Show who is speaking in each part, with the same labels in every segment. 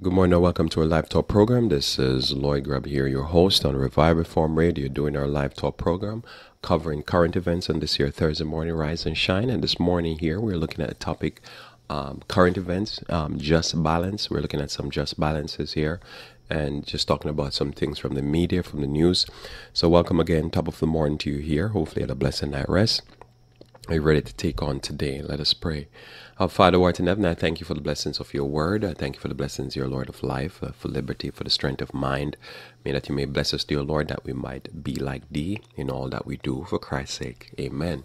Speaker 1: Good morning and welcome to our live talk program. This is Lloyd Grubb here, your host on Revive Reform Radio, doing our live talk program covering current events on this here Thursday morning, Rise and Shine. And this morning here, we're looking at a topic, current events, just balance. We're looking at some just balances here and just talking about some things from the media, from the news. So welcome again, top of the morning to you here. Hopefully you had a blessed night rest. Are you ready to take on today? Let us pray. Our Father who art in heaven, I thank you for the blessings of your word. I thank you for the blessings, your Lord of life, for liberty, for the strength of mind. May that you may bless us, dear Lord, that we might be like thee in all that we do for Christ's sake. Amen.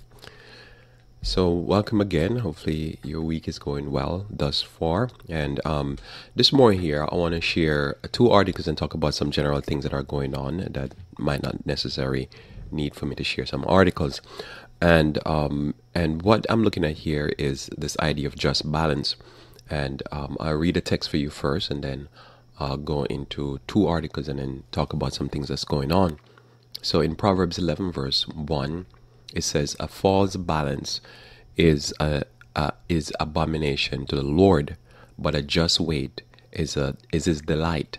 Speaker 1: So welcome again. Hopefully your week is going well thus far. And this morning here, I want to share two articles and talk about some general things that are going on that might not necessarily need for me to share some articles. And what I'm looking at here is this idea of just balance. And I'll read a text for you first, and then I'll go into two articles and then talk about some things that's going on. So in Proverbs 11 verse 1, it says, "A false balance is abomination to the Lord, but a just weight is his delight."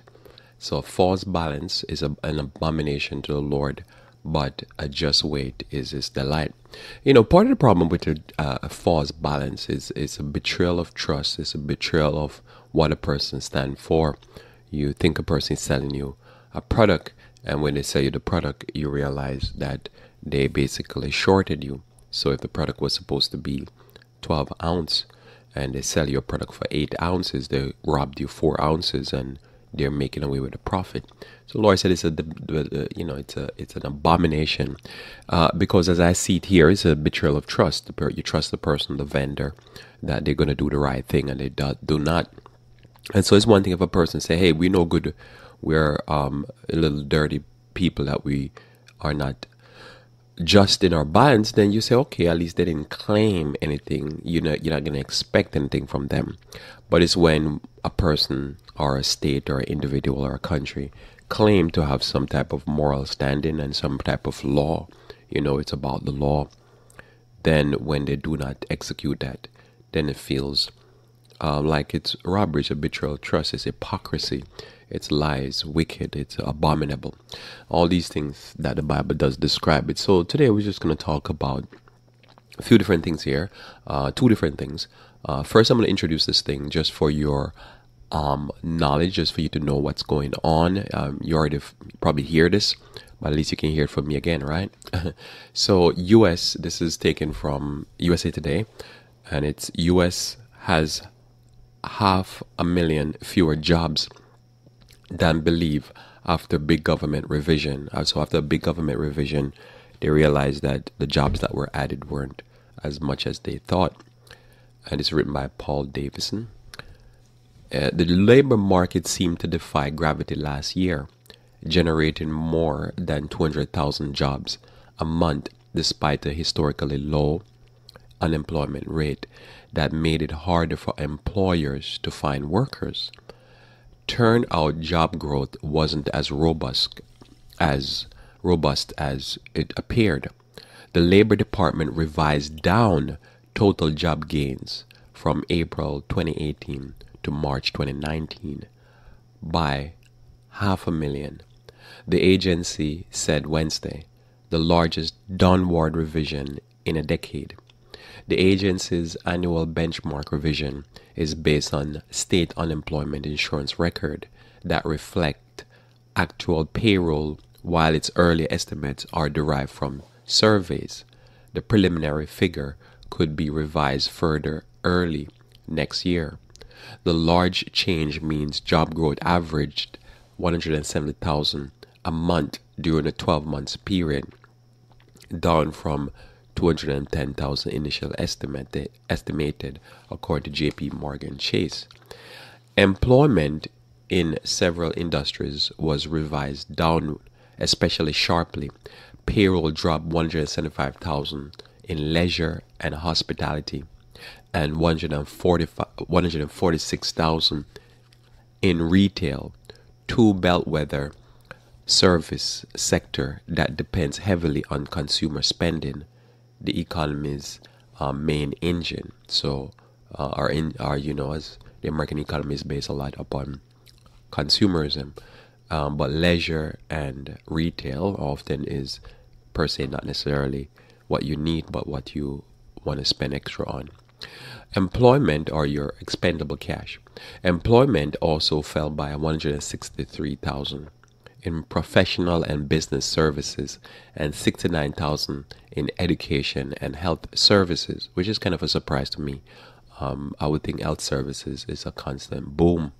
Speaker 1: So a false balance is an abomination to the Lord, but a just weight is his delight. You know, part of the problem with a false balance is a betrayal of trust. It's a betrayal of what a person stands for. You think a person is selling you a product, and when they sell you the product, you realize that they basically shorted you. So if the product was supposed to be 12 ounce and they sell you a product for 8 ounces, they robbed you 4 ounces and they're making away with a profit. So Lord said it's an abomination because as I see it here, it's a betrayal of trust. You trust the person, the vendor, that they're going to do the right thing, and they do not. And so it's one thing if a person say, "Hey, we know good, we're a little dirty people, that we are not just in our balance," then you say, okay, at least they didn't claim anything. You're not going to expect anything from them. But it's when a person or a state or an individual or a country claim to have some type of moral standing and some type of law, it's about the law. Then when they do not execute that, then it feels like it's robbery, it's a betrayal of trust, it's hypocrisy, it's lies, wicked, it's abominable. All these things that the Bible does describe it. So today we're just going to talk about a few different things here, two different things. First, I'm going to introduce this thing just for your knowledge, just for you to know what's going on. You already probably hear this, but at least you can hear it from me again, right? So U.S., this is taken from USA Today, and it's U.S. has 500,000 fewer jobs than believe after big government revision. So after a big government revision, they realized that the jobs that were added weren't as much as they thought. And it's written by Paul Davison. The labor market seemed to defy gravity last year, generating more than 200,000 jobs a month despite a historically low unemployment rate that made it harder for employers to find workers. Turned out job growth wasn't as robust as it appeared. The Labor Department revised down total job gains from April 2018 to March 2019 by 500,000. The agency said Wednesday, the largest downward revision in a decade. The agency's annual benchmark revision is based on state unemployment insurance record that reflect actual payroll, while its early estimates are derived from surveys. The preliminary figure could be revised further early next year. The large change means job growth averaged 170,000 a month during a 12-month period, down from 210,000 initial estimated according to J.P. Morgan Chase. Employment in several industries was revised down especially sharply. Payroll dropped 175,000 in leisure and hospitality and 146,000 in retail, two bellwether service sector that depends heavily on consumer spending, the economy's main engine. So as the American economy is based a lot upon consumerism. But leisure and retail often is per se not necessarily what you need, but what you want to spend extra on. Employment, or your expendable cash. Employment also fell by 163,000 in professional and business services and 69,000 in education and health services, which is kind of a surprise to me. I would think health services is a constant boom.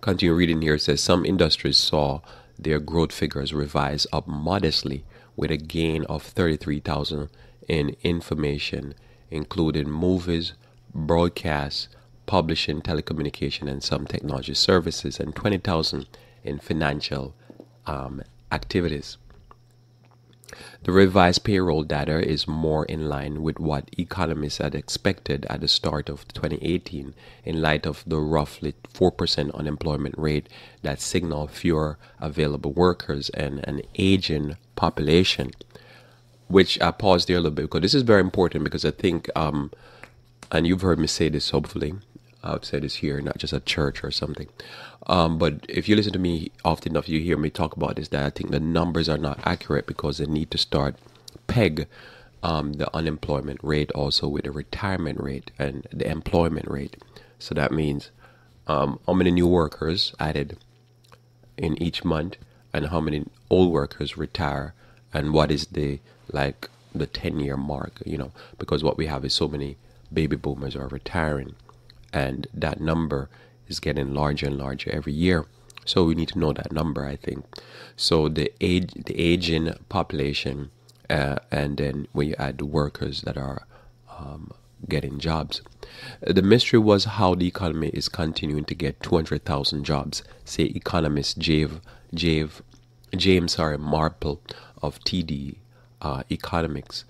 Speaker 1: Continue reading here. It says some industries saw their growth figures revised up modestly with a gain of 33,000 in information, including movies, broadcasts, publishing, telecommunication, and some technology services, and 20,000 in financial activities. The revised payroll data is more in line with what economists had expected at the start of 2018 in light of the roughly 4% unemployment rate that signaled fewer available workers and an aging population. Which I paused there a little bit because this is very important, because I think, and you've heard me say this hopefully, I've said this here, not just at church or something. But if you listen to me often enough, you hear me talk about this, that I think the numbers are not accurate because they need to start peg the unemployment rate also with the retirement rate and the employment rate. So that means how many new workers added in each month and how many old workers retire, and what is the 10-year mark, because what we have is so many baby boomers are retiring, and that number is getting larger and larger every year. So we need to know that number, I think. So the aging population, and then when you add the workers that are getting jobs. The mystery was how the economy is continuing to get 200,000 jobs, say economist James Marple of TD Economics.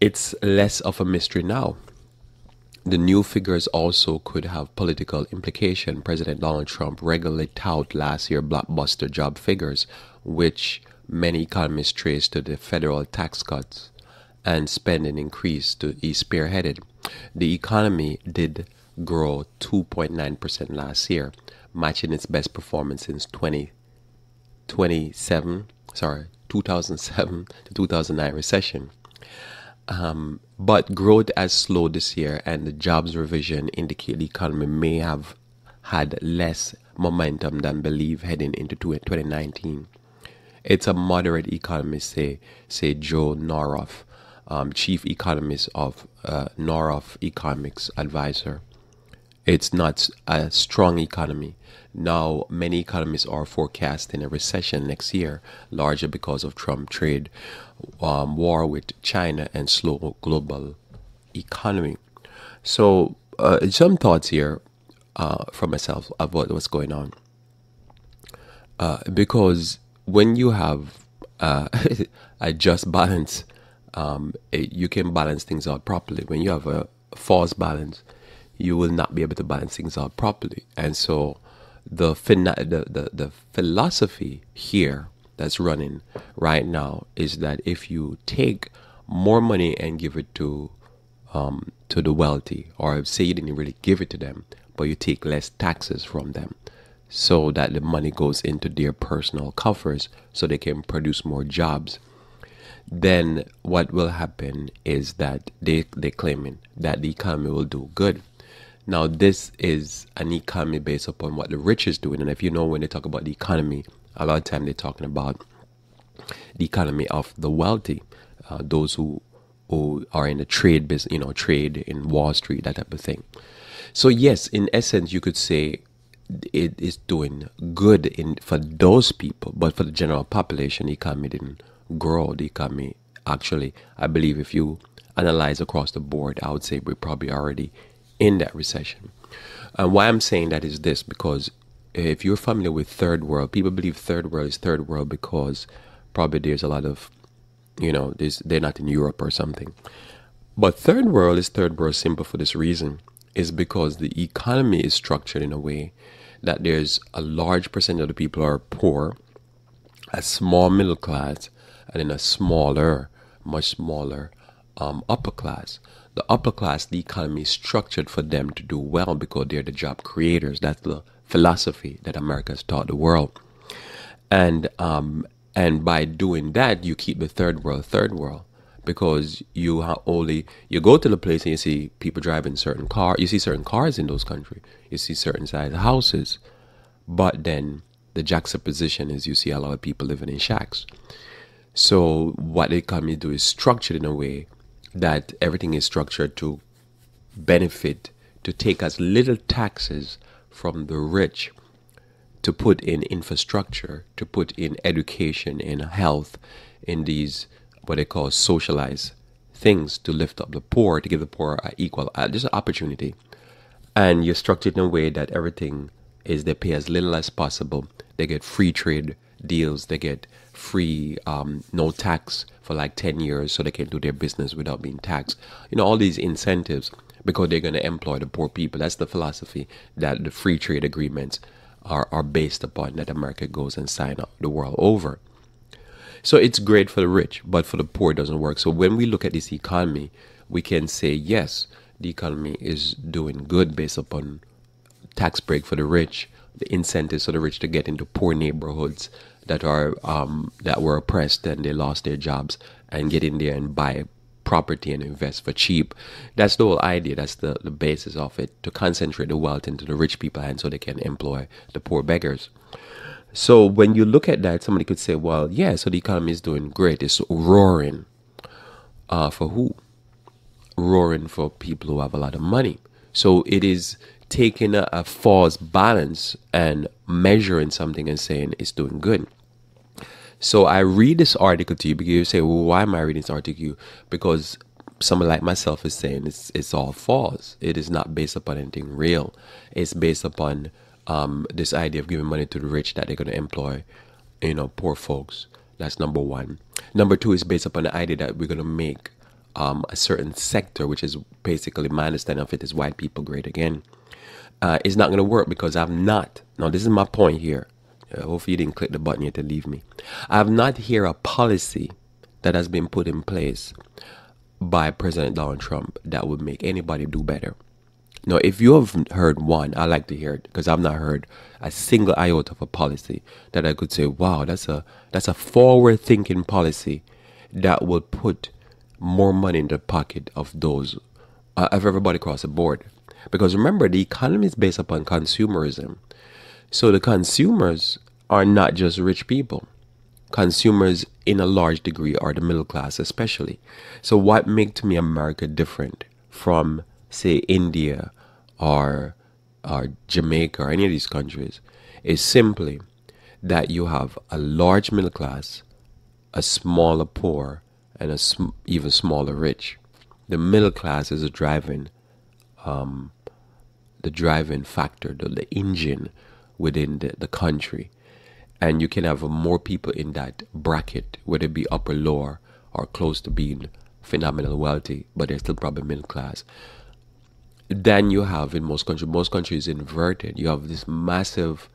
Speaker 1: It's less of a mystery now. The new figures also could have political implication. President Donald Trump regularly touted last year's blockbuster job figures, which many economists trace to the federal tax cuts and spending increase to he spearheaded. The economy did grow 2.9% last year, matching its best performance since 2007 to 2009 recession. But growth has slowed this year, and the jobs revision indicate the economy may have had less momentum than believed heading into 2019. It's a moderate economist, say Joe Noroff, chief economist of Noroff Economics Advisor. It's not a strong economy. Now, many economists are forecasting a recession next year, largely because of Trump trade war with China and slow global economy. So, some thoughts here from myself about what's going on. Because when you have a just balance, you can balance things out properly. When you have a false balance, you will not be able to balance things out properly. And so the philosophy here that's running right now is that if you take more money and give it to the wealthy, or say you didn't really give it to them, but you take less taxes from them, so that the money goes into their personal coffers so they can produce more jobs, then what will happen is that they're claiming that the economy will do good. Now, this is an economy based upon what the rich is doing. And if you know, when they talk about the economy, a lot of time they're talking about the economy of the wealthy, those who are in the trade business, trade in Wall Street, that type of thing. So yes, in essence, you could say it is doing good for those people, but for the general population, the economy didn't grow. The economy actually, I believe, if you analyze across the board, I would say we're probably already in that recession. And why I'm saying that is this, because if you're familiar with third world, people believe third world is third world because probably there's a lot of, they're not in Europe or something. But third world is third world simple for this reason, is because the economy is structured in a way that there's a large percent of the people are poor, a small middle class, and then a much smaller upper class. The upper class, the economy is structured for them to do well because they're the job creators. That's the philosophy that America has taught the world. And by doing that, you keep the third world, because you go to the place and you see people driving certain cars. You see certain cars in those countries. You see certain size houses, but then the juxtaposition is you see a lot of people living in shacks. So what the economy do is structured in a way that everything is structured to benefit, to take as little taxes from the rich, to put in infrastructure, to put in education, in health, in these what they call socialized things, to lift up the poor, to give the poor an equal just an opportunity. And you're structured in a way that everything is they pay as little as possible. They get free trade deals. They get free no tax for like 10 years, so they can do their business without being taxed. All these incentives, because they're going to employ the poor people. That's the philosophy that the free trade agreements are based upon, that America goes and sign up the world over. So it's great for the rich, but for the poor it doesn't work. So when we look at this economy, we can say, yes, the economy is doing good based upon tax break for the rich, the incentives for the rich to get into poor neighborhoods that were oppressed and they lost their jobs, and get in there and buy property and invest for cheap. That's the whole idea. That's the basis of it, to concentrate the wealth into the rich people and so they can employ the poor beggars. So when you look at that, somebody could say, well, yeah, so the economy is doing great. It's roaring. For who? Roaring for people who have a lot of money. So it is taking a false balance and measuring something and saying it's doing good. So I read this article to you because you say, well, why am I reading this article? Because someone like myself is saying it's all false. It is not based upon anything real. It's based upon this idea of giving money to the rich that they're going to employ, poor folks. That's number one. Number two is based upon the idea that we're going to make a certain sector, which is basically my understanding of it, is white people great again. It's not going to work because now this is my point here. Hopefully you didn't click the button here to leave me. I have not heard a policy that has been put in place by President Donald Trump that would make anybody do better. Now, if you have heard one, I'd like to hear it, because I've not heard a single iota of a policy that I could say, wow, that's a forward-thinking policy that will put more money in the pocket of those, of everybody across the board. Because remember, the economy is based upon consumerism. So the consumers are not just rich people. Consumers in a large degree are the middle class especially. So what makes me America different from, say, India or Jamaica or any of these countries is simply that you have a large middle class, a smaller poor, and even smaller rich. The middle class is the driving factor, the engine within the country. And you can have more people in that bracket, whether it be upper, lower, or close to being phenomenal wealthy, but they're still probably middle class. Then you have in most countries inverted. You have this massive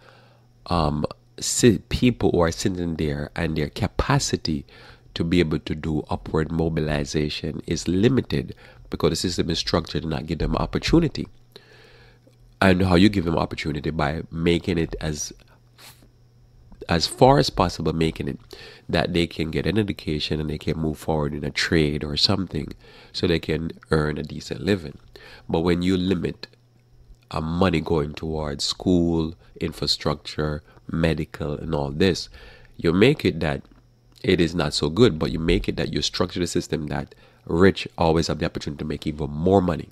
Speaker 1: people who are sitting there, and their capacity to be able to do upward mobilization is limited because the system is structured to not give them opportunity. And how you give them opportunity? By making it as far as possible, making it that they can get an education and they can move forward in a trade or something so they can earn a decent living. But when you limit money going towards school, infrastructure, medical, and all this, you make it that it is not so good, but you make it that you structure the system that rich always have the opportunity to make even more money.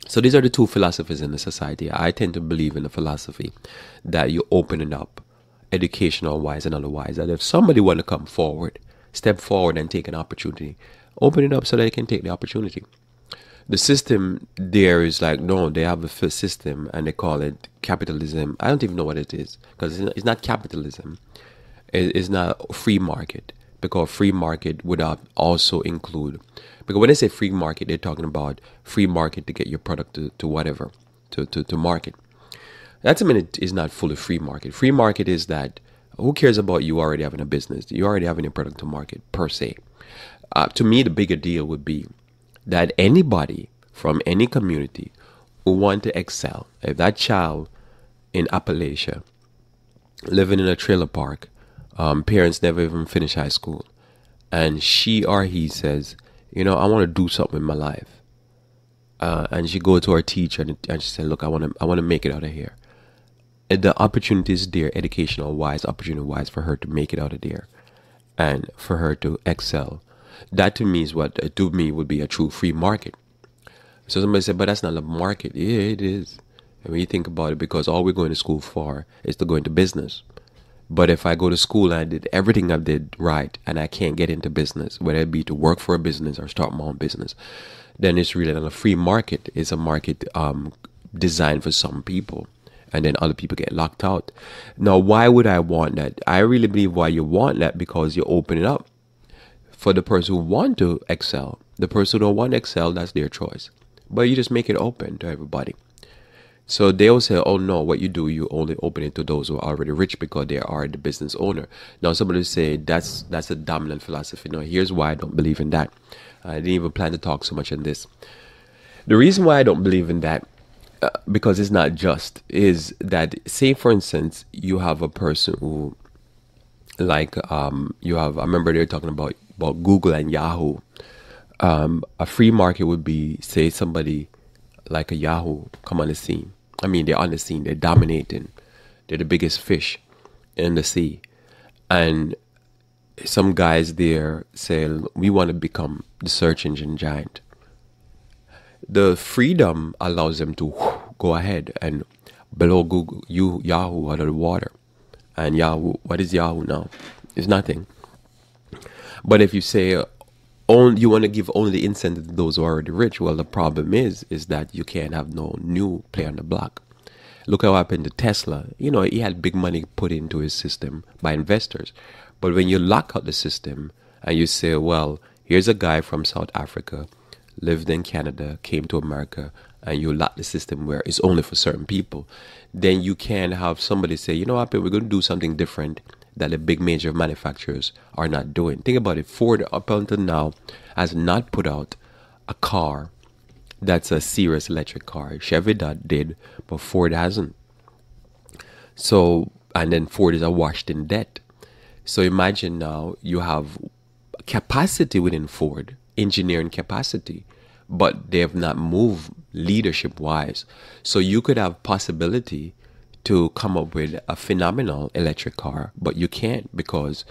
Speaker 1: So these are the two philosophies in the society. I tend to believe in the philosophy that you open it up, educational wise and otherwise, that if somebody want to come forward, step forward and take an opportunity, open it up so that they can take the opportunity. The system there is like, no, they have a system and they call it capitalism. I don't even know what it is, because it's not capitalism. It's not free market, because free market would also include, because when they say free market, they're talking about free market to get your product to whatever, to market. That's is not fully free market. Free market is that who cares about you already having a business? You already having a product to market per se. To me, the bigger deal would be that anybody from any community who want to excel, if that child in Appalachia, living in a trailer park. Parents never even finished high school. And she or he says, I want to do something in my life. And she go to her teacher and she said, look, I want to make it out of here. And the opportunity is there, educational wise, opportunity wise, for her to make it out of there and for her to excel. That to me is what to me would be a true free market. So somebody said, but that's not a market. Yeah, it is. And when you think about it, because all we're going to school for is to go into business. But if I go to school and I did everything I did right and I can't get into business, whether it be to work for a business or start my own business, then it's really not a free market. It's a market designed for some people. And then other people get locked out. Now, why would I want that? I really believe why you want that, because you open it up for the person who want to excel. The person who don't want to excel, that's their choice. But you just make it open to everybody. So they'll say, oh no, what you do, you only open it to those who are already rich because they are the business owner. Now somebody will say that's a dominant philosophy. Now here's why I don't believe in that. I didn't even plan to talk so much on this. The reason why I don't believe in that, because it's not just, is that, say for instance, you have a person who, like, I remember they were talking about Google and Yahoo. A free market would be, say, somebody like a Yahoo come on the scene. I mean, they're on the scene, they're dominating, they're the biggest fish in the sea. And some guys there say, we want to become the search engine giant. The freedom allows them to go ahead and blow Yahoo out of the water. And Yahoo, what is Yahoo now? It's nothing. But if you say you want to give only the incentive to those who are already rich, well, the problem is that you can't have no new player on the block. Look how happened to Tesla. He had big money put into his system by investors. But when you lock out the system and you say, well, here's a guy from South Africa, lived in Canada, came to America, and you lock the system where it's only for certain people, then you can have somebody say, you know what, we're going to do something different that the big major manufacturers are not doing. Think about it. Ford, up until now, has not put out a car that's a serious electric car. Chevy did, but Ford hasn't. So, and then Ford is awash in debt. So imagine now you have capacity within Ford, engineering capacity, but they have not moved leadership wise. So you could have possibility to come up with a phenomenal electric car, but you can't because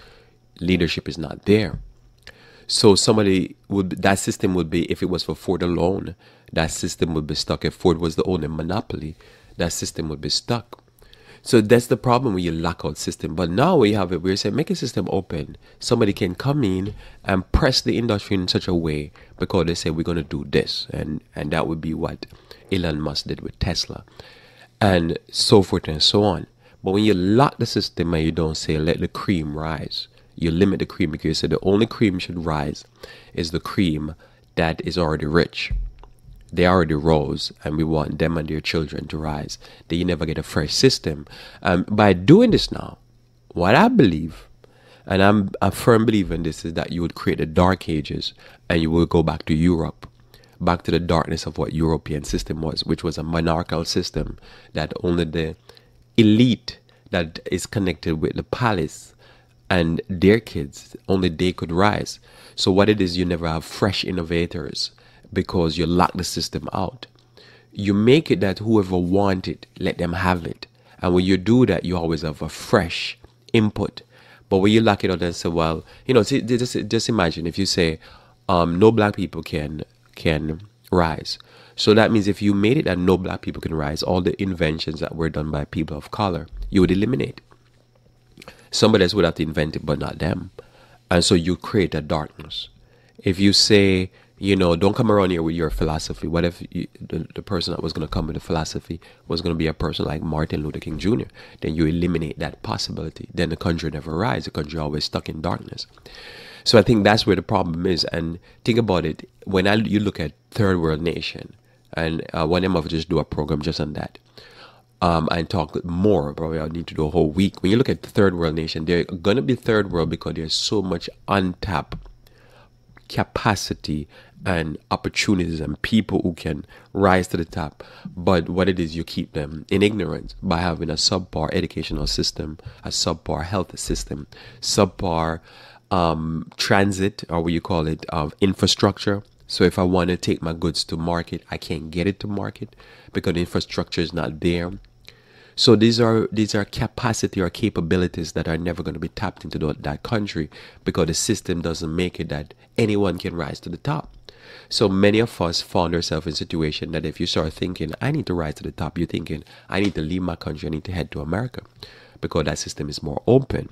Speaker 1: leadership is not there. So that system would be, if it was for Ford alone, that system would be stuck. If Ford was the only monopoly, that system would be stuck. So that's the problem when you lock out system. But now we have it, we say make a system open. Somebody can come in and press the industry in such a way because they say we're going to do this. And that would be what Elon Musk did with Tesla. And so forth and so on. But when you lock the system and you don't say let the cream rise, you limit the cream because you say the only cream should rise is the cream that is already rich. They already rose and we want them and their children to rise. Then you never get a fresh system. By doing this now, what I believe, and I'm a firm believer in this, is that you would create the dark ages and you will go back to Europe, back to the darkness of what European system was, which was a monarchical system that only the elite that is connected with the palace and their kids, only they could rise. So what it is, you never have fresh innovators because you lock the system out. You make it that whoever wants it, let them have it. And when you do that, you always have a fresh input. But when you lock it out and say, well, just imagine if you say, no black people can rise. So that means if you made it that no black people can rise, all the inventions that were done by people of color, you would eliminate. Somebody else would have to invent it, but not them. And so you create a darkness. If you say, don't come around here with your philosophy. What if the person that was going to come with the philosophy was going to be a person like Martin Luther King Jr.? Then you eliminate that possibility. Then the country never rise. The country always stuck in darkness. So I think that's where the problem is. And think about it. When you look at third world nation, and one of them just do a program just on that, and talk more. Probably I'll need to do a whole week. When you look at the third world nation, they're going to be third world because there's so much untapped capacity and opportunities and people who can rise to the top. But what it is, you keep them in ignorance by having a subpar educational system, a subpar health system, subpar transit, or what you call it, infrastructure. So if I want to take my goods to market, I can't get it to market because the infrastructure is not there. So these are capacity or capabilities that are never going to be tapped into that country because the system doesn't make it that anyone can rise to the top. So many of us found ourselves in a situation that if you start thinking, I need to rise to the top, you're thinking, I need to leave my country, I need to head to America because that system is more open.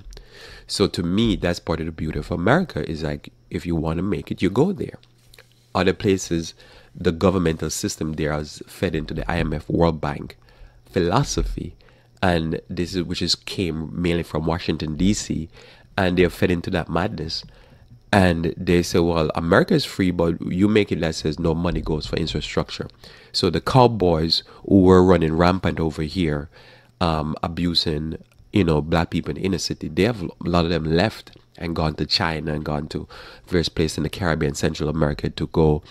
Speaker 1: So to me, that's part of the beauty of America is like, if you want to make it, you go there. Other places, the governmental system there is fed into the IMF World Bank philosophy, and this is which is came mainly from Washington D.C., and they're fed into that madness, and they say, well, America is free, but you make it that says no money goes for infrastructure. So the cowboys who were running rampant over here, abusing black people in the inner city, they have a lot of them left and gone to China and gone to various places in the Caribbean, Central America to go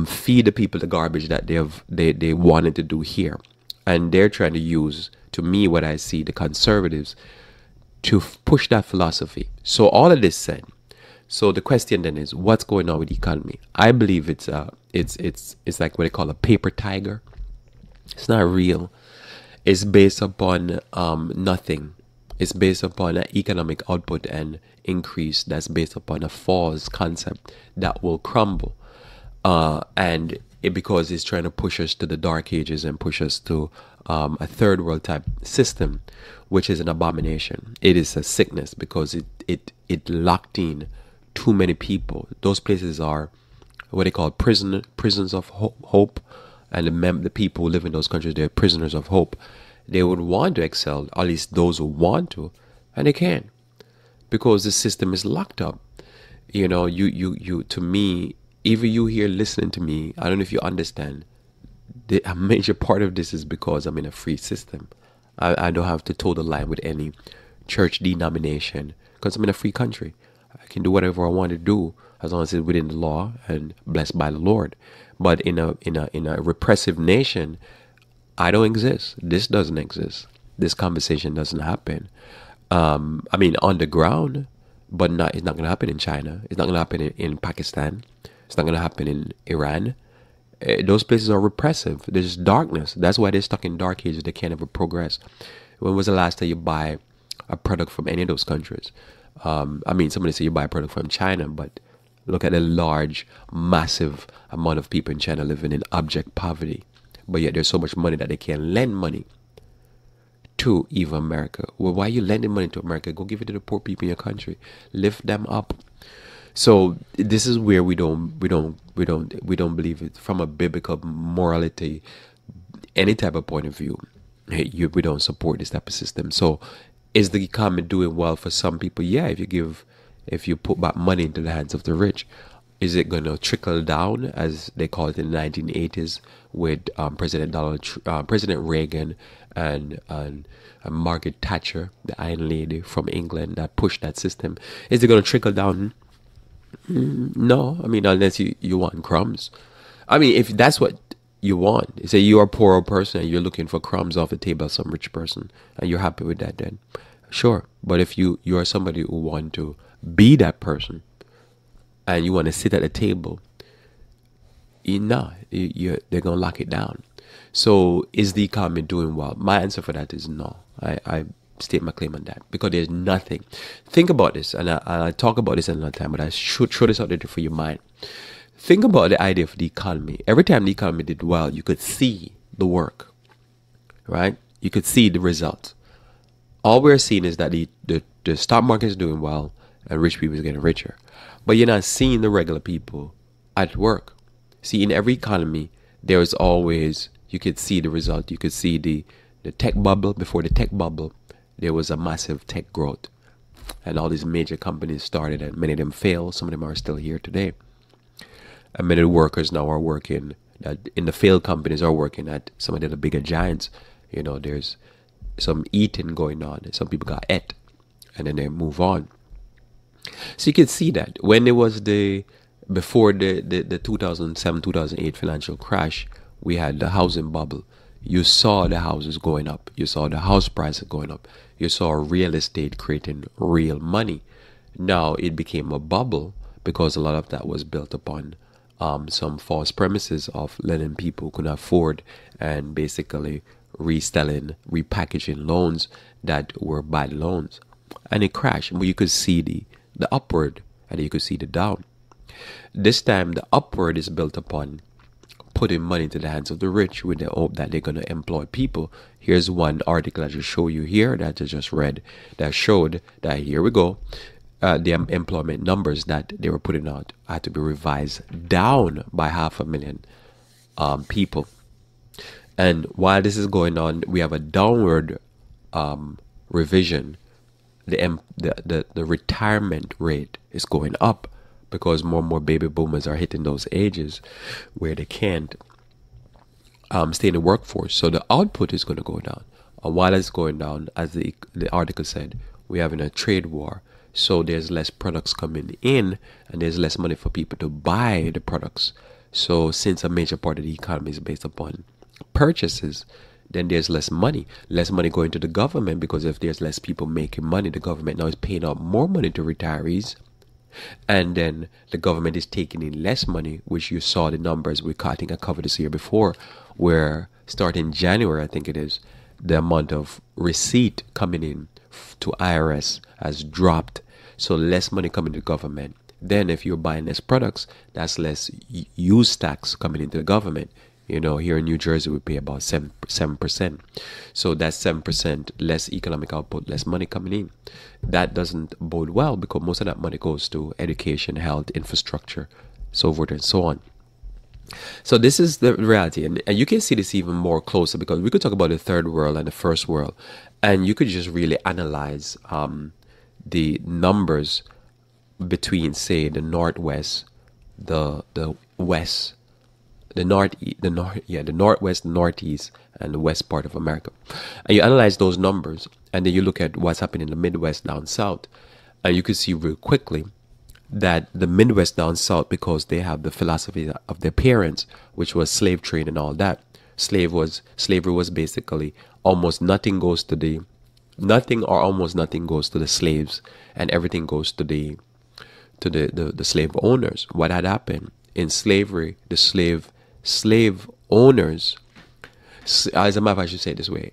Speaker 1: feed the people the garbage that they wanted to do here. And they're trying to use, to me, what I see, the conservatives to push that philosophy. So all of this said, so the question then is, what's going on with the economy? I believe it's like what they call a paper tiger. It's not real. It's based upon nothing. It's based upon an economic output and increase that's based upon a false concept that will crumble. Because it's trying to push us to the dark ages and push us to a third world type system, which is an abomination. It is a sickness because it locked in too many people. Those places are what they call prisons of hope, and the people who live in those countries, they're prisoners of hope. They would want to excel, at least those who want to, and they can't because the system is locked up. You to me, even you here listening to me, I don't know if you understand. A major part of this is because I'm in a free system. I don't have to toe the line with any church denomination because I'm in a free country. I can do whatever I want to do as long as it's within the law and blessed by the Lord. But in a repressive nation, I don't exist. This doesn't exist. This conversation doesn't happen. On the ground, but it's not going to happen in China. It's not going to happen in Pakistan. It's not going to happen in Iran. Those places are repressive. There's darkness. That's why they're stuck in dark ages. They can't ever progress. When was the last time you buy a product from any of those countries? Somebody say you buy a product from China, but look at the large, massive amount of people in China living in abject poverty. But yet there's so much money that they can't lend money to even America. Well, why are you lending money to America? Go give it to the poor people in your country. Lift them up. So this is where we don't believe it from a biblical morality, any type of point of view. We don't support this type of system. So is the economy doing well for some people? Yeah, if you put back money into the hands of the rich. Is it going to trickle down, as they called it in the 1980s, with President Reagan and Margaret Thatcher, the Iron Lady from England, that pushed that system? Is it going to trickle down? No, unless you want crumbs. If that's what you want, say you're a poor person and you're looking for crumbs off the table of some rich person, and you're happy with that, then sure. But if you are somebody who want to be that person, and you want to sit at the table, they're going to lock it down. So is the economy doing well? My answer for that is no. I state my claim on that because there's nothing. Think about this, and I talk about this another time, but I should throw this out there for your mind. Think about the idea of the economy. Every time the economy did well, you could see the work, right? You could see the results. All we're seeing is that the stock market is doing well and rich people is getting richer. But you're not seeing the regular people at work. See, in every economy, there is always, you could see the result. You could see the tech bubble. Before the tech bubble, there was a massive tech growth. And all these major companies started, and many of them failed. Some of them are still here today. And many of the workers now are working, in the failed companies are working at some of the bigger giants. There's some eating going on. Some people got et, and then they move on. So you can see that when there was the Before the 2007 2008 financial crash, we had the housing bubble. You saw the houses going up, you saw the house prices going up, you saw real estate creating real money. Now it became a bubble because a lot of that was built upon some false premises of letting people could afford, and basically reselling, repackaging loans that were bad loans. And it crashed. But you could see the upward and you could see the down. This time the upward is built upon putting money into the hands of the rich with the hope that they're going to employ people. Here's one article I just show you here that I just read that showed that, here we go, the employment numbers that they were putting out had to be revised down by 500,000 people. And while this is going on, we have a downward revision. The retirement rate is going up because more and more baby boomers are hitting those ages where they can't stay in the workforce. So the output is going to go down. And while it's going down, as the article said, we're having a trade war. So there's less products coming in and there's less money for people to buy the products. So since a major part of the economy is based upon purchases, then there's less money going to the government, because if there's less people making money, the government now is paying out more money to retirees. And then the government is taking in less money, which you saw the numbers. I think I covered this year before, where starting January, I think it is, the amount of receipt coming in to IRS has dropped. So less money coming to the government. Then if you're buying less products, that's less use tax coming into the government. You know, here in New Jersey, we pay about 7%. So that's 7% less economic output, less money coming in. That doesn't bode well, because most of that money goes to education, health, infrastructure, so forth and so on. So this is the reality. And you can see this even more closer, because we could talk about the third world and the first world. And you could just really analyze the numbers between, say, the Northwest, the West, the Northwest, Northeast, and the West part of America. And you analyze those numbers, and then you look at what's happening in the Midwest down South, and you can see real quickly that the Midwest down South, because they have the philosophy of their parents, which was slave trade and all that. Slavery was basically almost nothing goes to the slaves, and everything goes to the slave owners. What had happened in slavery, the slave owners, as a matter of fact, I should say it this way,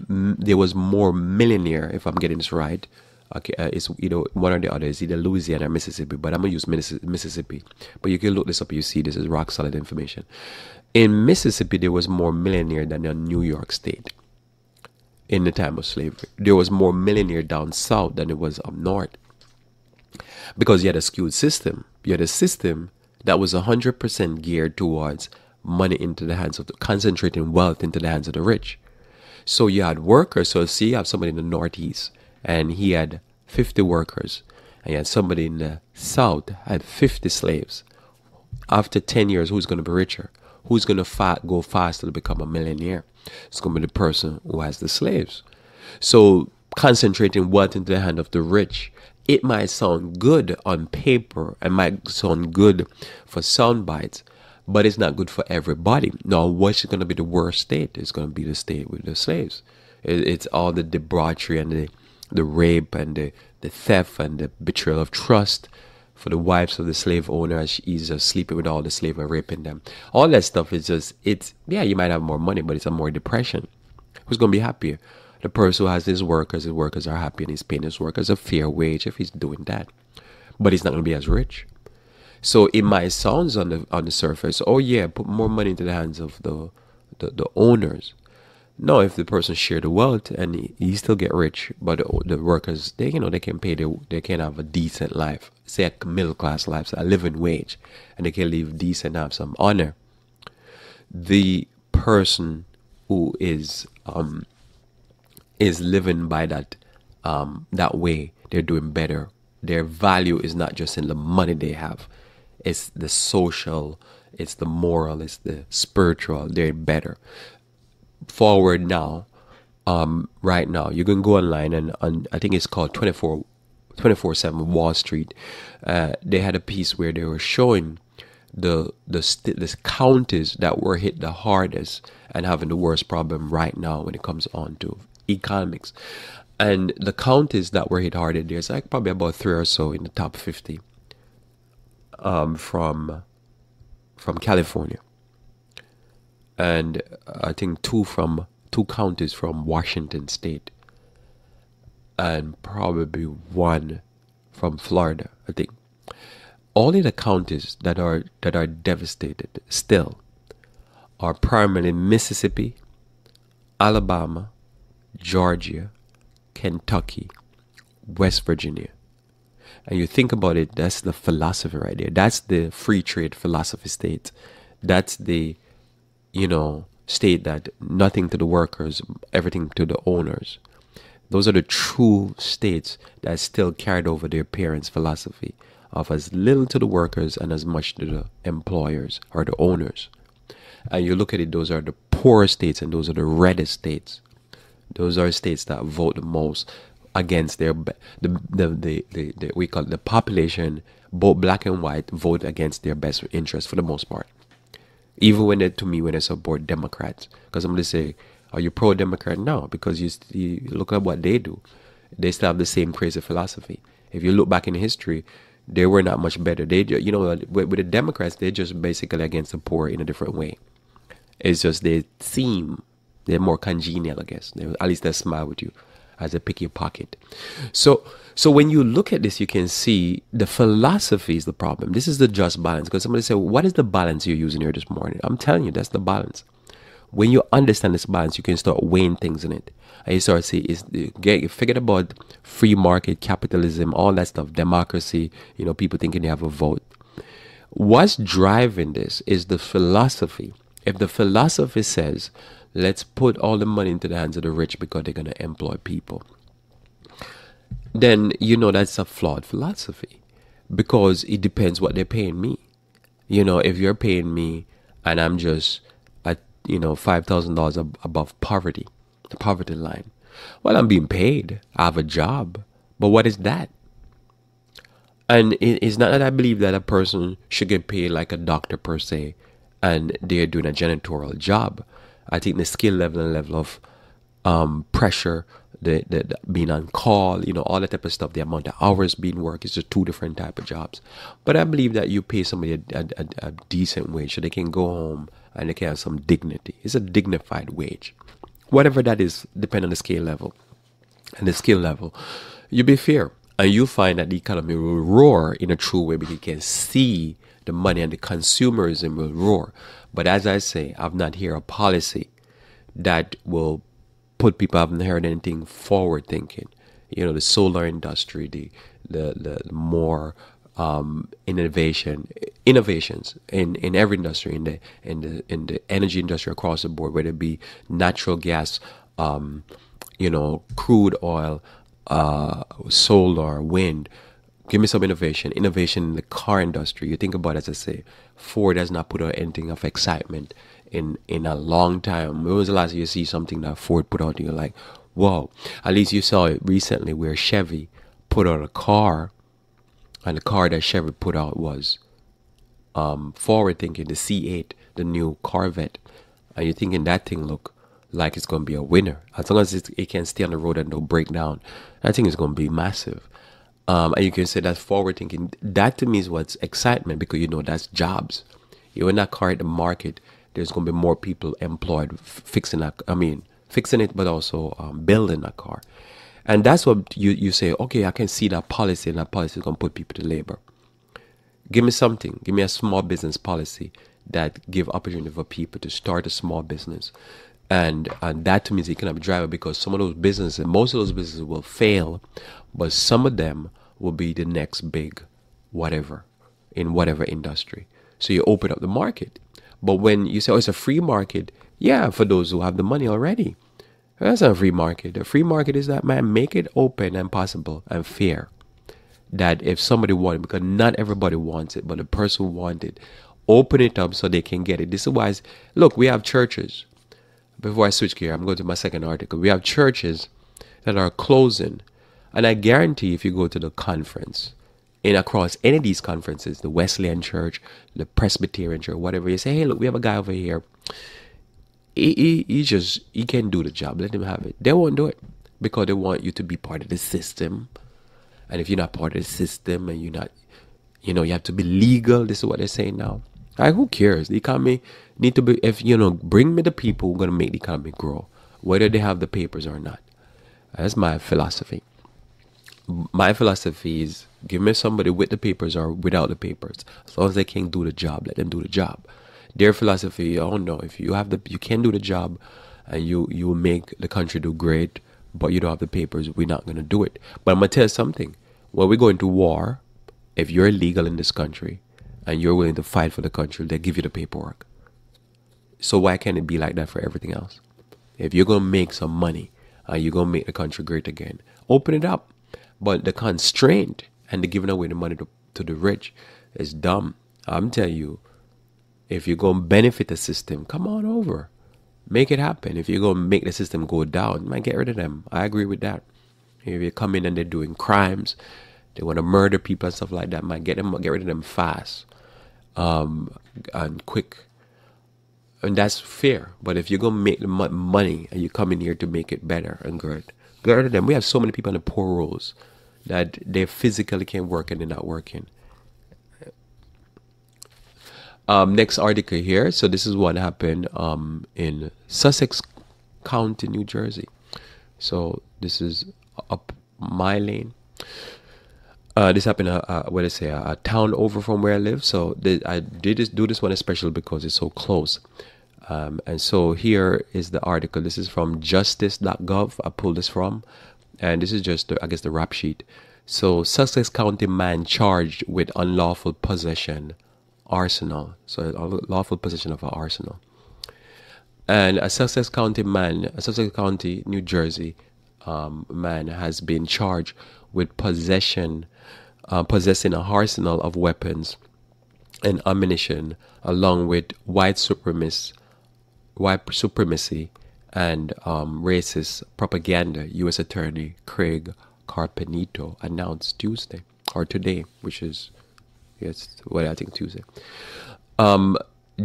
Speaker 1: there was more millionaire, if I'm getting this right. Okay, it's one or the other. It's either Louisiana or Mississippi, but I'm gonna use Mississippi. But you can look this up. You see, this is rock solid information. In Mississippi, there was more millionaire than in New York State. In the time of slavery, there was more millionaire down south than it was up north, because you had a skewed system. You had a system that was 100% geared towards money into the hands of concentrating wealth into the hands of the rich. So you had workers. So see, you have somebody in the Northeast, and he had 50 workers, and you had somebody in the South had 50 slaves. After 10 years, who's going to be richer? Who's going to go faster to become a millionaire? It's going to be the person who has the slaves. So concentrating wealth into the hand of the rich, it might sound good on paper and might sound good for sound bites, but it's not good for everybody. Now, what's going to be the worst state? It's going to be the state with the slaves. It's all the debauchery and the rape and the theft and the betrayal of trust for the wives of the slave owners. He's just sleeping with all the slaves and raping them. All that stuff is just, you might have more money, but it's a more depression. Who's going to be happier? The person who has his workers are happy, and he's paying his workers a fair wage if he's doing that. But he's not going to be as rich. So it might sound on the surface, oh yeah, put more money into the hands of the owners. No, if the person share the wealth and he still get rich, but the workers, they can pay, they can have a decent life, say a middle class life, so a living wage, and they can live decent, have some honor. The person who is living by that way, they're doing better. Their value is not just in the money they have. It's the social, it's the moral, it's the spiritual. They're better. Forward now, right now, you can go online and I think it's called 24 24/7 Wall Street. They had a piece where they were showing the counties that were hit the hardest and having the worst problem right now when it comes on to economics. And the counties that were hit harder, there's like probably about 3 or so in the top 50 from California, and I think two counties from Washington State, and probably one from Florida. I think all of the counties that are devastated still are primarily Mississippi, Alabama, Georgia, Kentucky, West Virginia. And you think about it, that's the philosophy right there. That's the free trade philosophy state. That's the, state that nothing to the workers, everything to the owners. Those are the true states that still carried over their parents' philosophy of as little to the workers and as much to the employers or the owners. And you look at it, those are the poorer states and those are the reddest states. Those are states that vote the most against their we call it the population, both black and white, vote against their best interest for the most part. Even when they support Democrats, because I'm going to say, are you pro-Democrat? No, because you look at what they do. They still have the same crazy philosophy. If you look back in history, they were not much better. They, with the Democrats, they're just basically against the poor in a different way. It's just they're more congenial, I guess. At least they smile with you as they pick your pocket. So when you look at this, you can see the philosophy is the problem. This is the just balance. Because somebody said, what is the balance you're using here this morning? I'm telling you, that's the balance. When you understand this balance, you can start weighing things in it. And you start to see, forget about free market, capitalism, all that stuff, democracy, people thinking they have a vote. What's driving this is the philosophy. If the philosophy says, let's put all the money into the hands of the rich because they're going to employ people, then that's a flawed philosophy, because it depends what they're paying me. If you're paying me and I'm just at $5,000 above poverty, the poverty line, well, I'm being paid, I have a job, but what is that? And it's not that I believe that a person should get paid like a doctor per se and they're doing a janitorial job. I think the skill level and level of pressure, the being on call, all that type of stuff, the amount of hours being worked, is just two different type of jobs. But I believe that you pay somebody a decent wage so they can go home and they can have some dignity. It's a dignified wage. Whatever that is, depending on the scale level. And the skill level, you'll be fair. And you'll find that the economy will roar in a true way because you can see the money and the consumerism will roar. But as I say, I've not heard a policy that will put people, I haven't heard anything forward thinking. The solar industry, the more innovations in every industry, in the energy industry across the board, whether it be natural gas, crude oil, solar, wind. Give me some innovation in the car industry. You think about it, as I say, Ford has not put out anything of excitement in a long time. When was the last time you see something that Ford put out and you're like, whoa? At least you saw it recently where Chevy put out a car, and the car that Chevy put out was forward thinking, the C8, the new Corvette. And you're thinking that thing look like it's going to be a winner. As long as it can stay on the road and don't break down, I think it's going to be massive. And you can say that's forward thinking. That to me is what's excitement, because that's jobs. When that car hit the market, there's going to be more people employed fixing it, but also building that car. And that's what you say, okay, I can see that policy, and that policy is going to put people to labor. Give me something. Give me a small business policy that give opportunity for people to start a small business. And that to me is the economic driver, because some of those businesses, most of those businesses will fail, but some of them will be the next big whatever in whatever industry. So you open up the market. But when you say, it's a free market, yeah, for those who have the money already. That's not a free market. A free market is that, man, make it open and possible and fair. That if somebody wants it, because not everybody wants it, but the person who wants it, open it up so they can get it. This is why, look, we have churches. Before I switch gear, I'm going to my second article. We have churches that are closing And I guarantee if you go to the conference, in across any of these conferences, the Wesleyan Church, the Presbyterian Church, whatever, you say, hey, look, we have a guy over here. He can do the job. Let him have it. They won't do it because they want you to be part of the system. And if you're not part of the system and you're not, you have to be legal. This is what they're saying now. Like, who cares? The economy need to be, if, bring me the people who are going to make the economy grow, whether they have the papers or not. That's my philosophy. My philosophy is give me somebody with the papers or without the papers. As long as they can do the job, let them do the job. Their philosophy, oh no, if you can do the job and you will make the country do great, but you don't have the papers, we're not going to do it. But I'm going to tell you something. When we go into war, if you're illegal in this country and you're willing to fight for the country, they give you the paperwork. So why can't it be like that for everything else? If you're going to make some money and you're going to make the country great again, open it up. But the constraint and the giving away the money to the rich is dumb. I'm telling you, if you're going to benefit the system, come on over. Make it happen. If you're going to make the system go down, man, get rid of them. I agree with that. If you come in and they're doing crimes, they want to murder people and stuff like that, man, get rid of them fast and quick. And that's fair. But if you're going to make the money and you come in here to make it better and good, get rid of them. We have so many people on the poor rolls that they physically can't work and they're not working. Next article here. So this is what happened in Sussex County, New Jersey. So this is up my lane. This happened a town over from where I live. So I do this one especially because it's so close. And so here is the article. This is from justice.gov. I pulled this from. And this is just, the rap sheet. So Sussex County man charged with unlawful possession arsenal. So unlawful possession of an arsenal. And a Sussex County, New Jersey man has been charged with possessing an arsenal of weapons and ammunition along with white supremacy and racist propaganda, U.S. Attorney Craig Carpenito announced today, which is, I think Tuesday.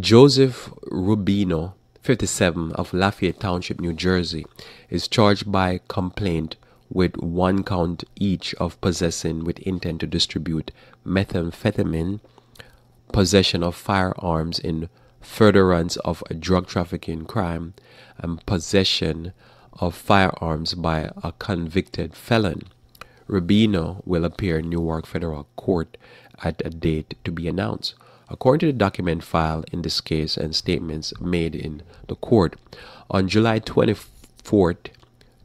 Speaker 1: Joseph Rubino, 57, of Lafayette Township, New Jersey, is charged by complaint with 1 count each of possessing with intent to distribute methamphetamine, possession of firearms in furtherance of a drug trafficking crime, and possession of firearms by a convicted felon. Rubino will appear in Newark Federal Court at a date to be announced. According to the document filed in this case and statements made in the court, on July 24th,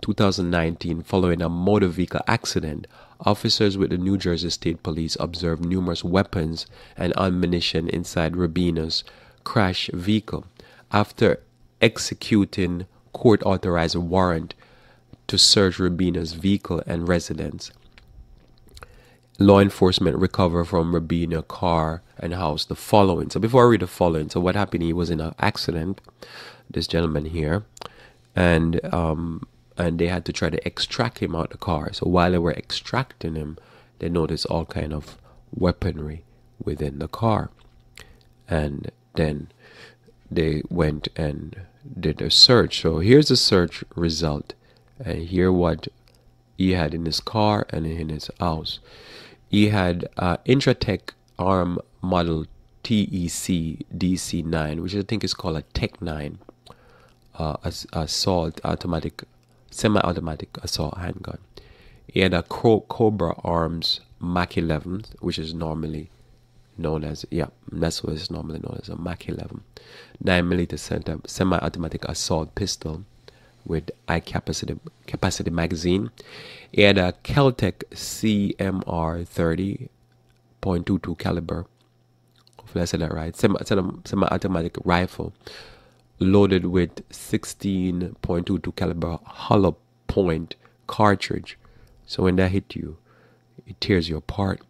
Speaker 1: 2019, following a motor vehicle accident, officers with the New Jersey State Police observed numerous weapons and ammunition inside Rubino's crash vehicle. After executing court-authorized warrant to search Rubino's vehicle and residence, law enforcement recovered from Rubino's car and house the following. So before I read the following, so what happened, he was in an accident, this gentleman here, and they had to try to extract him out of the car. So while they were extracting him, they noticed all kind of weaponry within the car. And then they went and did a search. So here's the search result. And here what he had in his car and in his house. He had Intratec ARM model TEC DC9, which I think is called a Tech 9 assault semi-automatic assault handgun. He had a Cobra Arms Mach 11, which is normally known as, that's what it's normally known as, a Mach 11. 9mm semi-automatic assault pistol with high capacity magazine. He had a Keltec CMR 30.22 caliber. Hopefully I said that right. Semi-automatic rifle loaded with 16.22 caliber hollow point cartridge. So when that hit you, it tears you apart.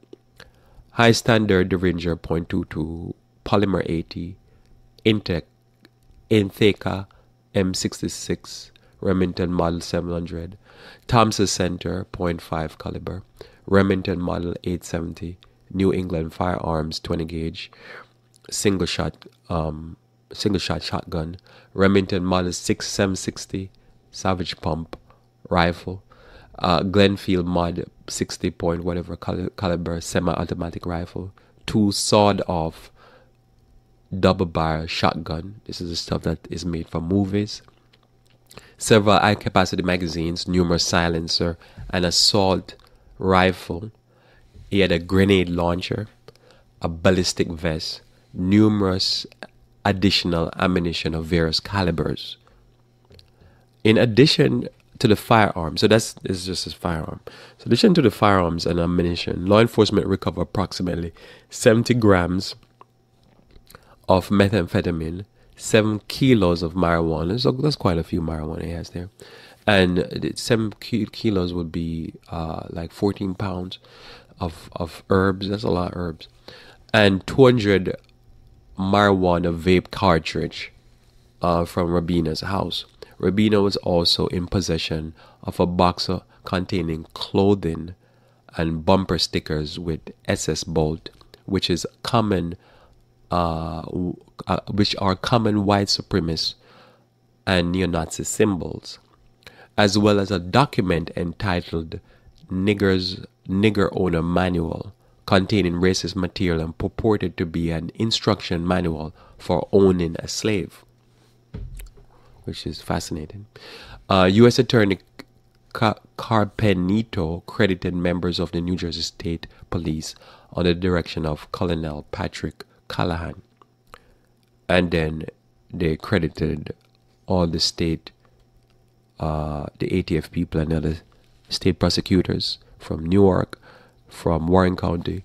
Speaker 1: High standard Derringer .22 polymer 80 Intheca M66 Remington Model 700, Thompson Center .5 caliber, Remington Model 870, New England Firearms 20 gauge, single shot shotgun, Remington Model 6760 Savage Pump rifle, Glenfield Mod 60 point whatever caliber semi-automatic rifle, 2 sawed-off double-barrel shotgun. This is the stuff that is made for movies. Several high-capacity magazines, numerous silencer, an assault rifle. He had a grenade launcher, a ballistic vest, numerous additional ammunition of various calibers. In addition to the firearms, so this is just his firearm. So in addition to the firearms and ammunition, law enforcement recovered approximately 70 grams of methamphetamine, 7 kilos of marijuana. So that's quite a few marijuana he has there. And 7 kilos would be like 14 pounds of herbs. That's a lot of herbs. And 200 marijuana vape cartridge from Rabina's house. Rabina was also in possession of a box containing clothing and bumper stickers with SS Bolt, which is common, which are common white supremacist and neo-Nazi symbols, as well as a document entitled Nigger Owner Manual, containing racist material and purported to be an instruction manual for owning a slave, which is fascinating. U.S. Attorney Carpenito credited members of the New Jersey State Police under the direction of Colonel Patrick Callahan. And then they credited all the state, the ATF people and other state prosecutors from Newark, from Warren County,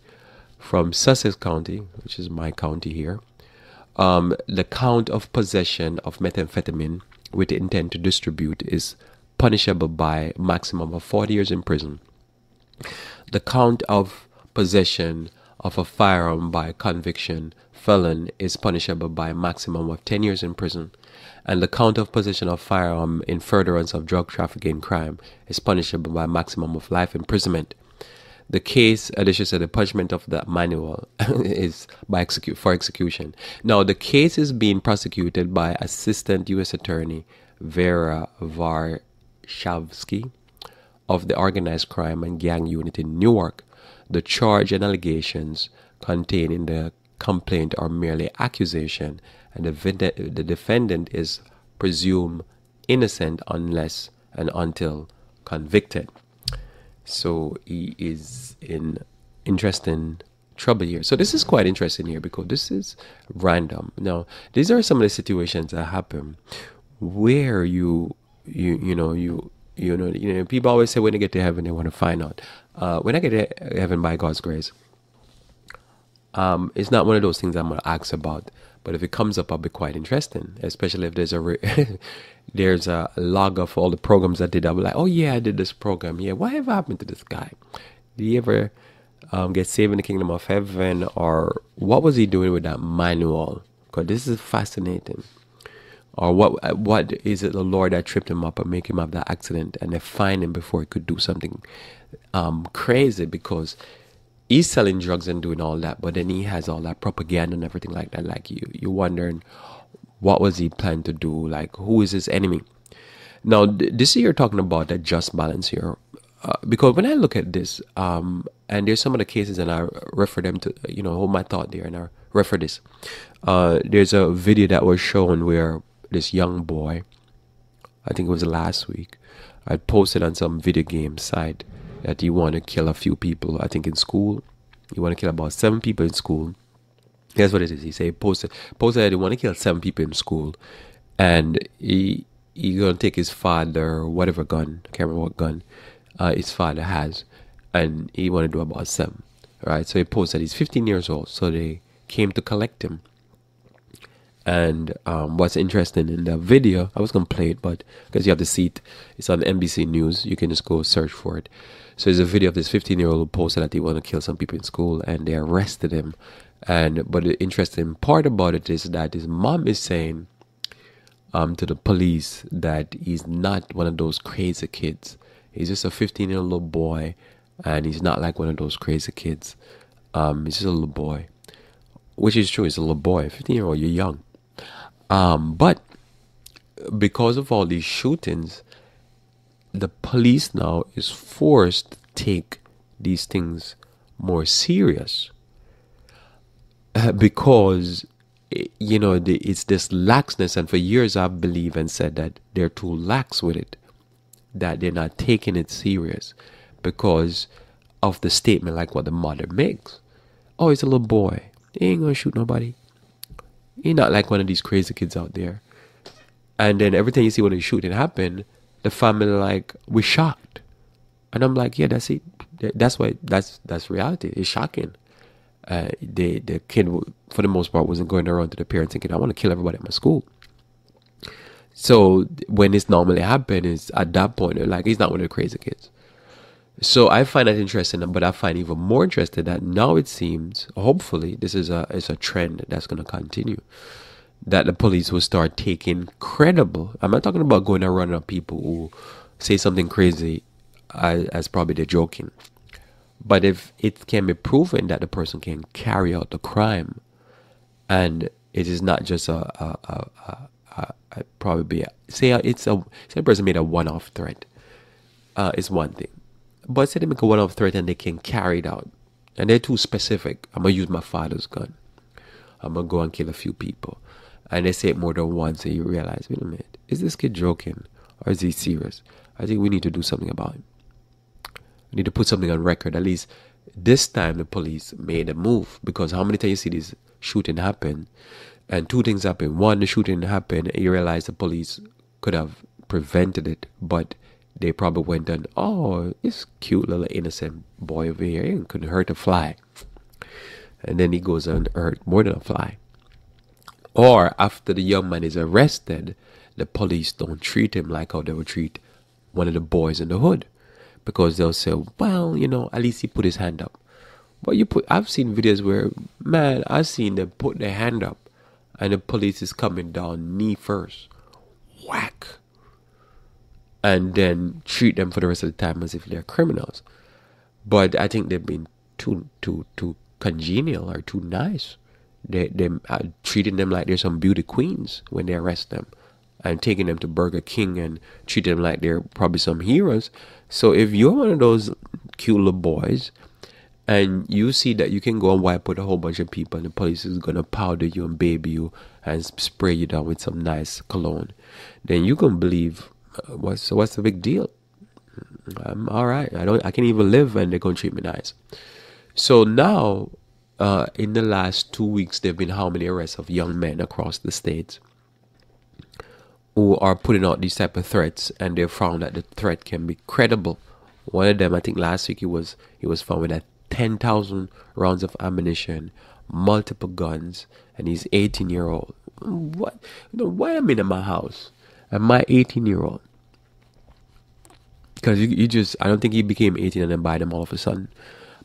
Speaker 1: from Sussex County, which is my county here, the count of possession of methamphetamine with the intent to distribute is punishable by maximum of 40 years in prison. The count of possession of a firearm by conviction felon is punishable by a maximum of 10 years in prison. And the count of possession of firearm in furtherance of drug trafficking crime is punishable by a maximum of life imprisonment. The case, addition to the punishment of the manual, is for execution. Now, the case is being prosecuted by Assistant U.S. Attorney Vera Varshavsky of the Organized Crime and Gang Unit in Newark. The charge and allegations contained in the complaint are merely accusation, and the defendant is presumed innocent unless and until convicted. So he is in interesting trouble here. So this is quite interesting here because this is random. Now, these are some of the situations that happen where you know, people always say when they get to heaven, they want to find out. When I get to heaven by God's grace, it's not one of those things I'm going to ask about. But if it comes up, I'll be quite interesting, especially if there's there's a log of all the programs I did. I'll be like, oh yeah, I did this program. Yeah, whatever happened to this guy? Did he ever get saved in the kingdom of heaven? Or what was he doing with that manual? Because this is fascinating. Or what is it the Lord that tripped him up and make him have that accident and they find him before he could do something crazy, because he's selling drugs and doing all that, but then he has all that propaganda and everything like that. Like you're wondering, what was he planning to do? Like, who is his enemy? Now, this you're talking about that just balance here, because when I look at this, and there's some of the cases, and I refer them to, hold my thought there, and I refer this. There's a video that was shown where this young boy, I think it was last week, I posted on some video game site that he want to kill a few people, I think in school. He want to kill about 7 people in school. That's what it is. He said posted that he want to kill 7 people in school, and he gonna take his father, whatever gun, I can't remember what gun his father has, and he want to do about 7. Right? So he posted that he's 15 years old. So they came to collect him. And what's interesting in the video, I was going to play it, but because you have to see it, it's on NBC News. You can just go search for it. So there's a video of this 15-year-old who posted that he wanted to kill some people in school, and they arrested him. But the interesting part about it is that his mom is saying to the police that he's not one of those crazy kids. He's just a 15-year-old little boy, and he's not like one of those crazy kids. He's just a little boy, which is true. He's a little boy. 15-year-old, you're young. But because of all these shootings, the police now is forced to take these things more serious, because it's this laxness. And for years I've believed and said that they're too lax with it, that they're not taking it serious because of the statement like what the mother makes. Oh, he's a little boy, he ain't gonna shoot nobody, he's not like one of these crazy kids out there. And then everything you see when the shooting happened, the family like, we're shocked. And I'm like, yeah, that's it. That's reality. It's shocking. The kid, for the most part, wasn't going around to the parents thinking, I want to kill everybody at my school. So when this normally happens, is at that point, they're like, he's not one of the crazy kids. So I find that interesting, but I find even more interesting that now it seems, hopefully, this is a trend that's going to continue, that the police will start taking credible. I'm not talking about going around on people who say something crazy as probably they're joking. But if it can be proven that the person can carry out the crime, and it is not just say a person made a one-off threat, it's one thing. But say they make a one-off threat and they can carry it out, and they're too specific. I'm gonna use my father's gun. I'm gonna go and kill a few people, and they say it more than once, and you realize, wait a minute, is this kid joking or is he serious? I think we need to do something about it. We need to put something on record. At least this time the police made a move, because how many times you see this shooting happen, and two things happen. One, the shooting happened, and you realize the police could have prevented it, but they probably went and, oh, this cute little innocent boy over here, he couldn't hurt a fly. And then he goes and hurt more than a fly. Or after the young man is arrested, the police don't treat him like how they would treat one of the boys in the hood. Because they'll say, well, at least he put his hand up. But I've seen videos where, man, I've seen them put their hand up and the police is coming down knee first. Whack. And then treat them for the rest of the time as if they're criminals. But I think they've been too congenial or too nice. They are treating them like they're some beauty queens when they arrest them, and taking them to Burger King and treating them like they're probably some heroes. So if you're one of those cute little boys and you see that you can go and wipe out a whole bunch of people and the police is going to powder you and baby you and spray you down with some nice cologne, then you can believe, what's the big deal? I'm all right. I can't even live and they're going to treat me nice. So now, in the last 2 weeks, there have been how many arrests of young men across the states who are putting out these type of threats, and they found that the threat can be credible. One of them, I think last week, he was found with 10,000 rounds of ammunition, multiple guns, and he's 18-year-old. What? Why am I in my house and my 18-year-old? Because I don't think he became 18 and then buy them all of a sudden.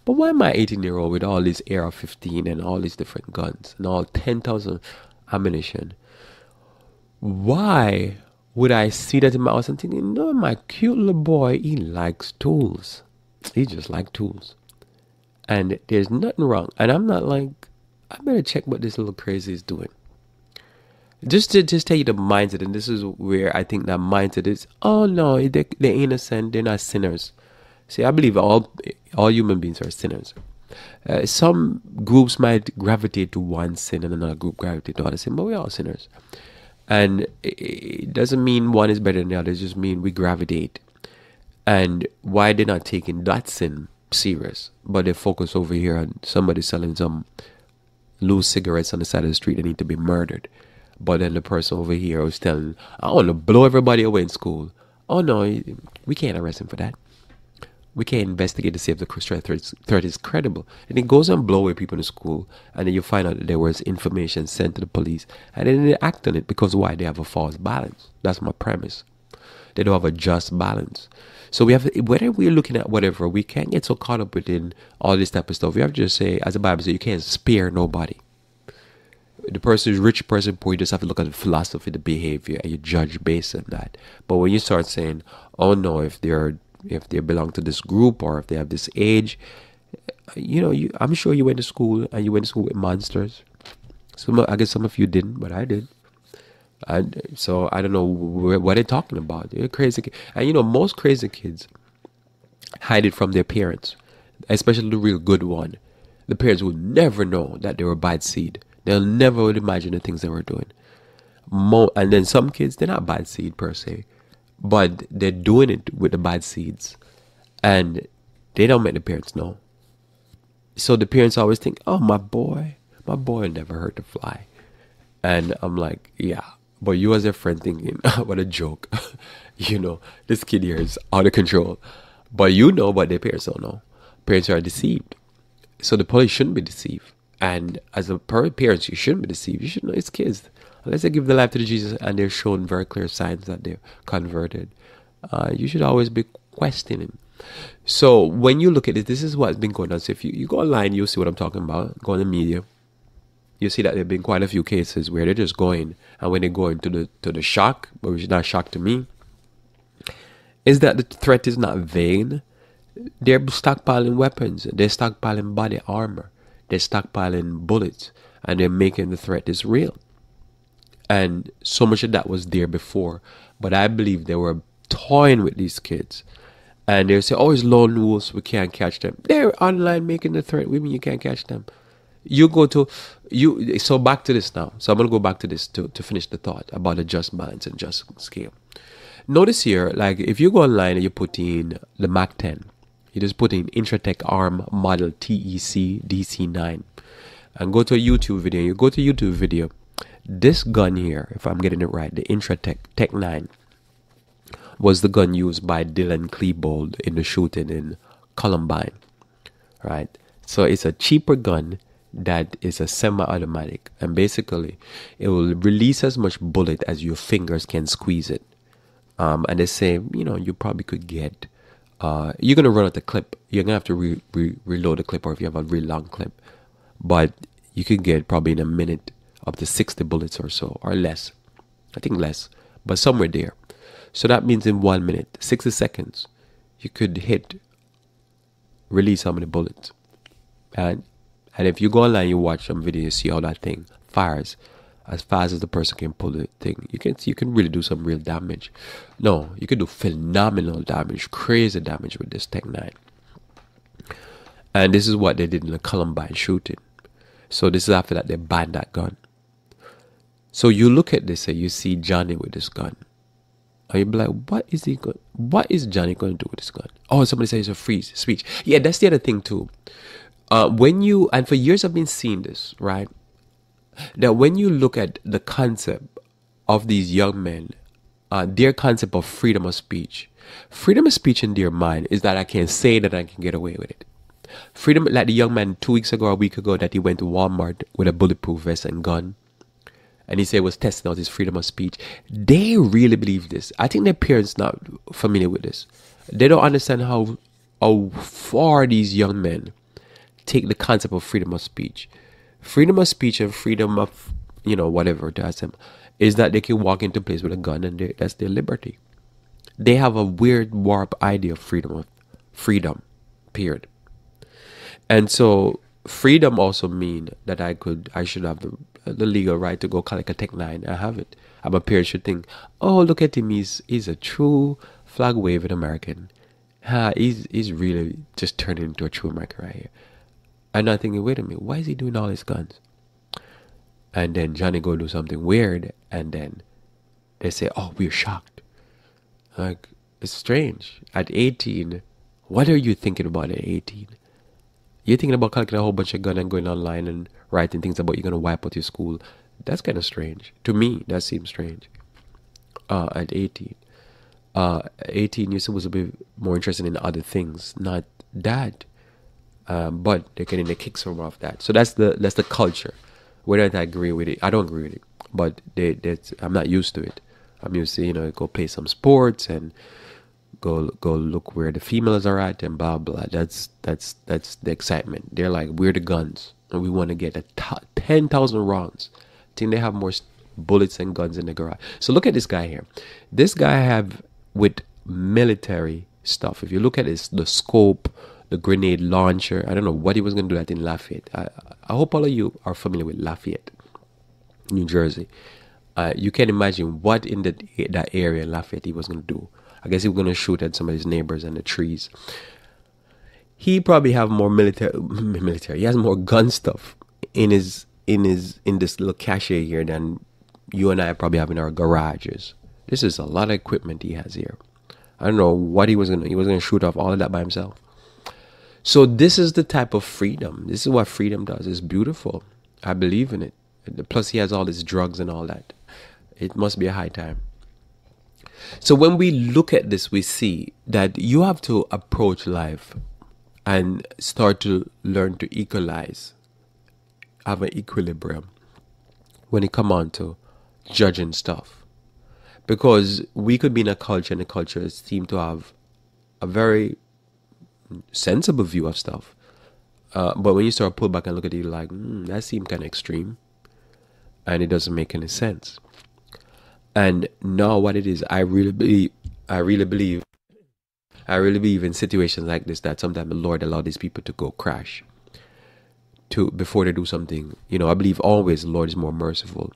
Speaker 1: But why am I 18-year-old with all this AR-15 and all these different guns and all 10,000 ammunition? Why would I see that in my house and thinking, no, my cute little boy, he likes tools. He just likes tools. And there's nothing wrong. And I'm not like, I better check what this little crazy is doing. Just to tell you the mindset, and this is where I think that mindset is, oh no, they're innocent, they're not sinners. See, I believe all human beings are sinners. Some groups might gravitate to one sin and another group gravitate to other sin, but we're all sinners. And it doesn't mean one is better than the other. It just means we gravitate. And why they're not taking that sin serious, but they focus over here on somebody selling some loose cigarettes on the side of the street that need to be murdered. But then the person over here was telling, I want to blow everybody away in school. Oh no, we can't arrest him for that. We can't investigate to see if the threat is credible. And it goes and blow away people in school, and then you find out that there was information sent to the police, and then they act on it because why? They have a false balance. That's my premise. They don't have a just balance. So we have, whether we're looking at whatever, we can't get so caught up within all this type of stuff. We have to just say, as the Bible says, you can't spare nobody. The person is rich, person poor, you just have to look at the philosophy, the behavior, and you judge based on that. But when you start saying, oh no, if they belong to this group or if they have this age, I'm sure you went to school and you went to school with monsters. I guess some of you didn't, but I did. So I don't know what they're talking about. They're crazy, and most crazy kids hide it from their parents, especially the real good one. The parents would never know that they were bad seed. They'll never would imagine the things they were doing. And then some kids, they're not bad seed per se, but they're doing it with the bad seeds, and they don't make the parents know. So the parents always think, oh, my boy never hurt a fly. And I'm like, yeah. But you as a friend thinking, what a joke. This kid here is out of control. But but their parents don't know. Parents are deceived. So the police shouldn't be deceived. And as a parents, you shouldn't be deceived. You should know it's kids. Unless they give their life to Jesus and they're showing very clear signs that they're converted, you should always be questioning. So when you look at it, this is what's been going on. So if you go online, you'll see what I'm talking about. Go on the media. You see that there have been quite a few cases where they're just going, and when they go into the shock, which is not shock to me, is that the threat is not vain. They're stockpiling weapons. They're stockpiling body armor. They're stockpiling bullets, and they're making the threat is real. And so much of that was there before, but I believe they were toying with these kids. And they say, oh, it's lone wolves, we can't catch them. They're online making the threat. We mean you can't catch them. So back to this now. So I'm going to go back to this to finish the thought about the just balance and just scale. Notice here, like if you go online and you put in the Mac 10, you just put in Intratec ARM model TEC DC9 and go to a YouTube video. You go to a YouTube video. This gun here, if I'm getting it right, the Intratec Tech 9, was the gun used by Dylan Klebold in the shooting in Columbine, right? So it's a cheaper gun that is a semi-automatic, and basically it will release as much bullet as your fingers can squeeze it. And they say, you probably could get, you're going to run out the clip. You're going to have to reload the clip, or if you have a really long clip. But you could get probably in a minute up to 60 bullets or so, or less. I think less, but somewhere there. So that means in 1 minute, 60 seconds, you could release how many bullets. And if you go online, you watch some video, you see how that thing fires as fast as the person can pull the thing. You can really do some real damage. No, you can do phenomenal damage, crazy damage with this Tech 9. And this is what they did in the Columbine shooting. So this is after that they banned that gun. So you look at this and you see Johnny with this gun. And you'll be like, what is Johnny going to do with this gun? Oh, somebody says it's a free speech. Yeah, that's the other thing too. And for years I've been seeing this, right? That when you look at the concept of these young men, their concept of freedom of speech in their mind is that I can say that I can get away with it. Freedom, like the young man 2 weeks ago, a week ago, that he went to Walmart with a bulletproof vest and gun, and he said he was testing out his freedom of speech. They really believe this. I think their parents not familiar with this. They don't understand how far these young men take the concept of freedom of speech. Freedom of speech and freedom of, whatever to ask them, is that they can walk into a place with a gun and that's their liberty. They have a weird warped idea of freedom, period. And so freedom also mean that I should have the legal right to go collect a Tech 9. I have it. And my parents should think, oh, look at him, he's a true flag waving American. He's really just turning into a true American right here. I'm not thinking, wait a minute, why is he doing all his guns? And then Johnny go do something weird, and then they say, oh, we're shocked. Like, it's strange. At 18, what are you thinking about at 18? You're thinking about collecting a whole bunch of guns and going online and writing things about you're going to wipe out your school. That's kind of strange. To me, that seems strange. At 18. 18, you're supposed to be more interested in other things, not that. But they're getting the kicks from off that. So that's the culture. Whether I agree with it, I don't agree with it. But I'm not used to it. I'm used to, go play some sports and go look where the females are at and blah blah. That's the excitement. They're like, we're the guns and we want to get 10,000 rounds think they have more bullets and guns in the garage. So look at this guy here. This guy have with military stuff. If you look at this, the scope, the grenade launcher. I don't know what he was going to do that in Lafayette. I hope all of you are familiar with Lafayette, New Jersey. You can imagine what in that area in Lafayette he was going to do. I guess he was going to shoot at some of his neighbors and the trees. He probably have more military. He has more gun stuff in this little cache here than you and I probably have in our garages. This is a lot of equipment he has here. I don't know what he was gonna shoot off all of that by himself. So this is the type of freedom. This is what freedom does. It's beautiful. I believe in it. Plus he has all his drugs and all that. It must be a high time. So when we look at this, we see that you have to approach life and start to learn to equalize, have an equilibrium when it come on to judging stuff. Because we could be in a culture, and the culture seem to have a very sensible view of stuff. But when you start to pull back and look at it, you're like, that seems kind of extreme. And it doesn't make any sense. And now what it is, I really believe in situations like this that sometimes the Lord allowed these people to go crash before they do something. You know, I believe always the Lord is more merciful.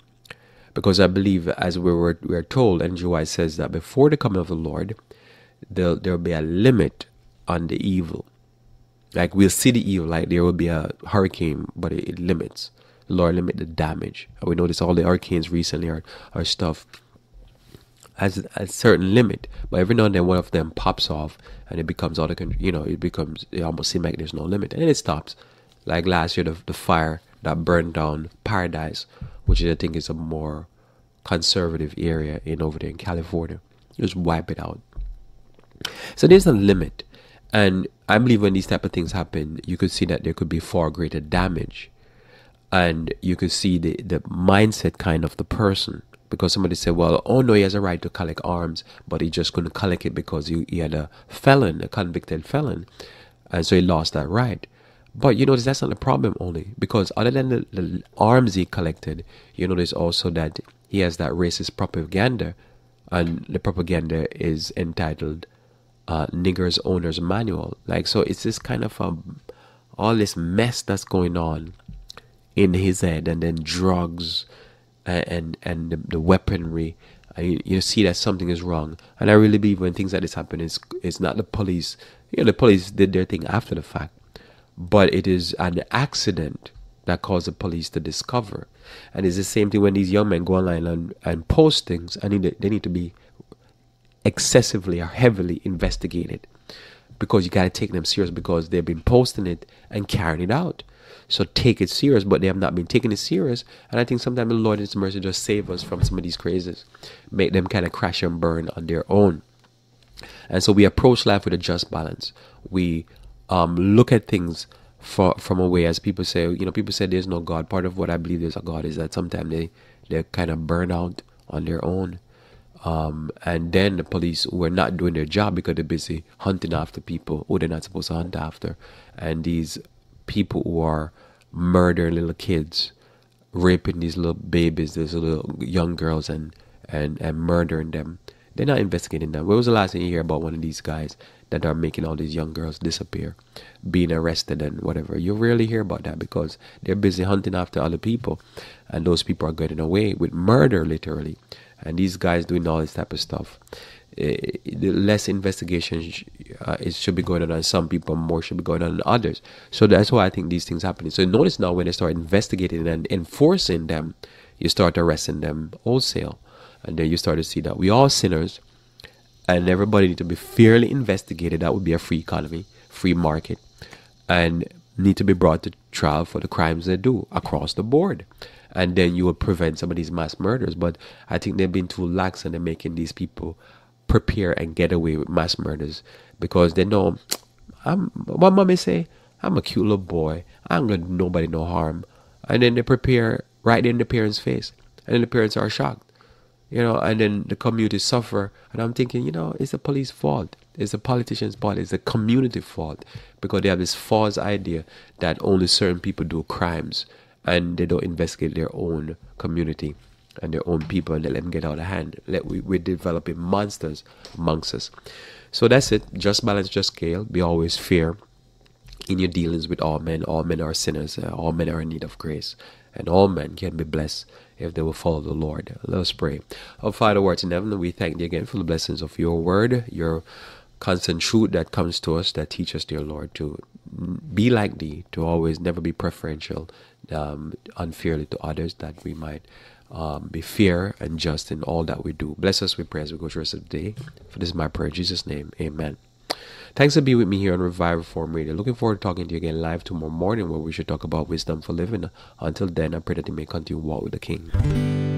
Speaker 1: Because I believe, as we're told, NJ says that before the coming of the Lord, there'll be a limit on the evil. Like we'll see the evil, like there will be a hurricane, but it limits. The Lord limit the damage. And we notice all the hurricanes recently are stuff has a certain limit, but every now and then one of them pops off and it becomes it almost seems like there's no limit, and then it stops. Like last year, the fire that burned down Paradise, which I think is a more conservative area over there in California, just wipe it out. So there's a limit, and I believe when these type of things happen, you could see that there could be far greater damage, and you could see the mindset kind of the person. Because somebody said, well, oh no, he has a right to collect arms, but he just couldn't collect it because he had a convicted felon, and so he lost that right. But you notice that's not the problem only, because other than the arms he collected, you notice also that he has that racist propaganda, and the propaganda is entitled Niggers Owner's Manual. Like, so it's this kind of all this mess that's going on in his head, and then drugs, and the weaponry. You see that something is wrong. And I really believe when things like this happen, it's not the police. The police did their thing after the fact, but it is an accident that caused the police to discover. And it's the same thing when these young men go online and post things, and they need to be excessively or heavily investigated, because you got to take them serious, because they've been posting it and carrying it out. So take it serious, but they have not been taking it serious. And I think sometimes the Lord in His mercy just save us from some of these crazes, make them kind of crash and burn on their own. And so we approach life with a just balance. We look at things from a way, as people say, people say there's no God. Part of what I believe there's a God is that sometimes they're kind of burn out on their own. And then the police who are not doing their job because they're busy hunting after people who they're not supposed to hunt after. And these people who are murdering little kids, raping these little babies, these little young girls, and murdering them, they're not investigating them. When was the last time you hear about one of these guys that are making all these young girls disappear, being arrested and whatever? You rarely hear about that, because they're busy hunting after other people, and those people are getting away with murder, literally. And these guys doing all this type of stuff. The less investigation it should be going on some people, more should be going on others. So that's why I think these things happen. So notice now, when they start investigating and enforcing them, you start arresting them wholesale. And then you start to see that we all sinners, and everybody need to be fairly investigated. That would be a free economy, free market, and need to be brought to trial for the crimes they do across the board. And then you will prevent some of these mass murders. But I think they've been too lax, and they're making these people prepare and get away with mass murders, because they know, what mommy say, I'm a cute little boy, I ain't gonna do nobody no harm. And then they prepare right in the parents' face, and then the parents are shocked, and then the community suffer. And I'm thinking, it's the police fault, it's the politician's fault, it's the community fault, because they have this false idea that only certain people do crimes, and they don't investigate their own community and their own people, and they let them get out of hand. We're developing monsters amongst us. So that's it. Just balance, just scale. Be always fair in your dealings with all men. All men are sinners. All men are in need of grace. And all men can be blessed if they will follow the Lord. Let us pray. Our Father who art in heaven, we thank thee again for the blessings of your word, your constant truth that comes to us, that teach us, dear Lord, to be like thee, to always never be preferential, unfairly to others, that we might be fair and just in all that we do. Bless us, we pray, as we go through the rest of the day. For this is my prayer in Jesus' name. Amen. Thanks for being with me here on Revive Reform Radio. Looking forward to talking to you again live tomorrow morning, where we should talk about wisdom for living. Until then, I pray that you may continue to walk with the King.